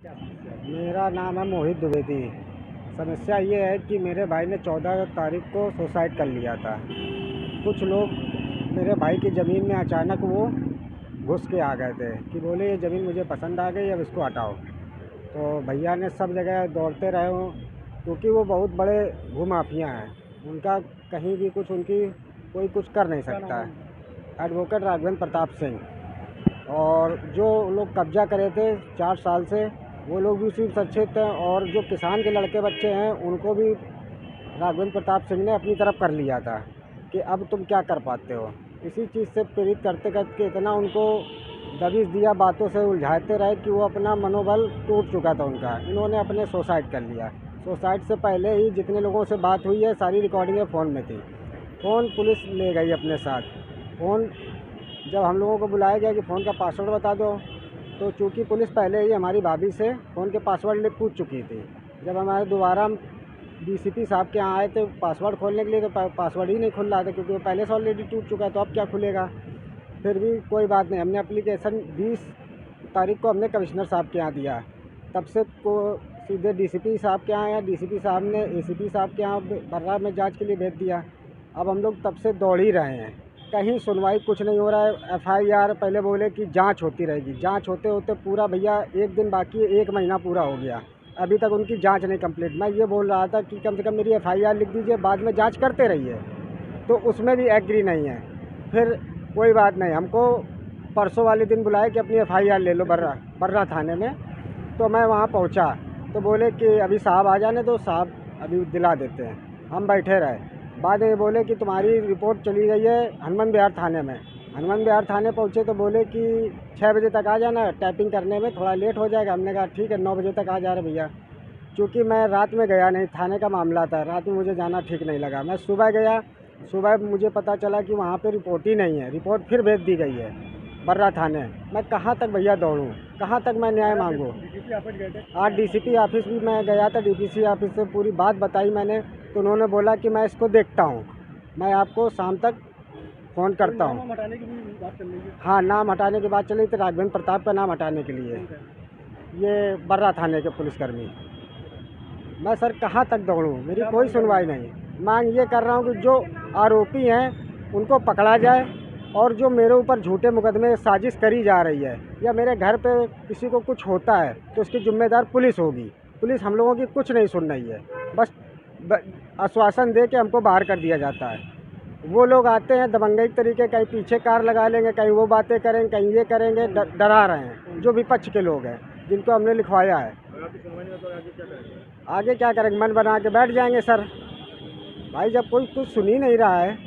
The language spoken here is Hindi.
मेरा नाम है मोहित द्विवेदी। समस्या ये है कि मेरे भाई ने 14 तारीख को सुसाइड कर लिया था। कुछ लोग मेरे भाई की ज़मीन में अचानक वो घुस के आ गए थे कि बोले ये ज़मीन मुझे पसंद आ गई, अब इसको हटाओ। तो भैया ने सब जगह दौड़ते रहे हों, क्योंकि वो बहुत बड़े भूमाफिया हैं। उनका कहीं भी कुछ उनकी कोई कुछ कर नहीं सकता है। एडवोकेट राघवेंद्र प्रताप सिंह। और जो लोग कब्जा करे थे 4 साल से, वो लोग भी उसी से अच्छे थे। और जो किसान के लड़के बच्चे हैं, उनको भी राघवेंद्र प्रताप सिंह ने अपनी तरफ कर लिया था कि अब तुम क्या कर पाते हो। इसी चीज़ से प्रेरित करते करते इतना उनको दबिश दिया, बातों से उलझाते रहे कि वो अपना मनोबल टूट चुका था उनका। इन्होंने अपने सुसाइड कर लिया। सुसाइड से पहले ही जितने लोगों से बात हुई है, सारी रिकॉर्डिंगें फ़ोन में थी। फ़ोन पुलिस ले गई अपने साथ। फ़ोन जब हम लोगों को बुलाया गया कि फ़ोन का पासवर्ड बता दो, तो चूँकि पुलिस पहले ही हमारी भाभी से फ़ोन के पासवर्ड ले पूछ चुकी थी। जब हमारे दोबारा डीसीपी साहब के यहाँ आए थे पासवर्ड खोलने के लिए, तो पासवर्ड ही नहीं खुल रहा था, क्योंकि वो पहले से ऑलरेडी टूट चुका है, तो अब क्या खुलेगा। फिर भी कोई बात नहीं, हमने एप्लीकेशन 20 तारीख को हमने कमिश्नर साहब के यहाँ दिया। तब से को सीधे डीसीपी साहब के यहाँ आया। डीसीपी साहब ने एसीपी साहब के यहाँ बर्रा में जांच के लिए भेज दिया। अब हम लोग तब से दौड़ ही रहे हैं, कहीं सुनवाई कुछ नहीं हो रहा है। एफआईआर पहले बोले कि जांच होती रहेगी, जांच होते होते पूरा भैया 1 दिन बाकी है, 1 महीना पूरा हो गया, अभी तक उनकी जांच नहीं कंप्लीट। मैं ये बोल रहा था कि कम से कम मेरी एफआईआर लिख दीजिए, बाद में जांच करते रहिए, तो उसमें भी एग्री नहीं है। फिर कोई बात नहीं, हमको परसों वाले दिन बुलाया कि अपनी एफआईआर ले लो बर्रा थाने में। तो मैं वहाँ पहुँचा तो बोले कि अभी साहब आ जाने दो, साहब अभी दिला देते हैं। हम बैठे रहे। बाद में बोले कि तुम्हारी रिपोर्ट चली गई है हनुमान विहार थाने में। हनुमान विहार थाने पहुँचे तो बोले कि 6 बजे तक आ जाना, टाइपिंग करने में थोड़ा लेट हो जाएगा। हमने कहा ठीक है, 9 बजे तक आ जा रहे भैया। क्योंकि मैं रात में गया नहीं, थाने का मामला था, रात में मुझे जाना ठीक नहीं लगा। मैं सुबह गया, सुबह मुझे पता चला कि वहाँ पे रिपोर्ट ही नहीं है। रिपोर्ट फिर भेज दी गई है बर्रा थाने। मैं कहाँ तक भैया दौड़ूँ, कहाँ तक मैं न्याय मांगूँ। आज डीसीपी ऑफिस भी मैं गया था, डीपीसी ऑफिस से पूरी बात बताई मैंने, तो उन्होंने बोला कि मैं इसको देखता हूँ, मैं आपको शाम तक फ़ोन करता हूँ। नाम हटाने की भी बात चल रही है। हाँ, नाम हटाने की बात चली थी, राघवेंद्र प्रताप का नाम हटाने के लिए। ये बर्रा थाने के पुलिसकर्मी। मैं सर कहाँ तक दौड़ूँ, मेरी कोई सुनवाई नहीं। मांग ये कर रहा हूँ कि जो आरोपी हैं उनको पकड़ा जाए, और जो मेरे ऊपर झूठे मुकदमे साजिश करी जा रही है, या मेरे घर पे किसी को कुछ होता है तो उसकी जिम्मेदार पुलिस होगी। पुलिस हम लोगों की कुछ नहीं सुन रही है, बस आश्वासन दे के हमको बाहर कर दिया जाता है। वो लोग आते हैं दबंगई तरीके, कहीं पीछे कार लगा लेंगे, कहीं वो बातें करेंगे, कहीं ये करेंगे, डरा रहे हैं जो विपक्ष के लोग हैं जिनको हमने लिखवाया है। आगे क्या करेंगे, मन बना के बैठ जाएंगे सर। भाई जब कोई कुछ सुन ही नहीं रहा है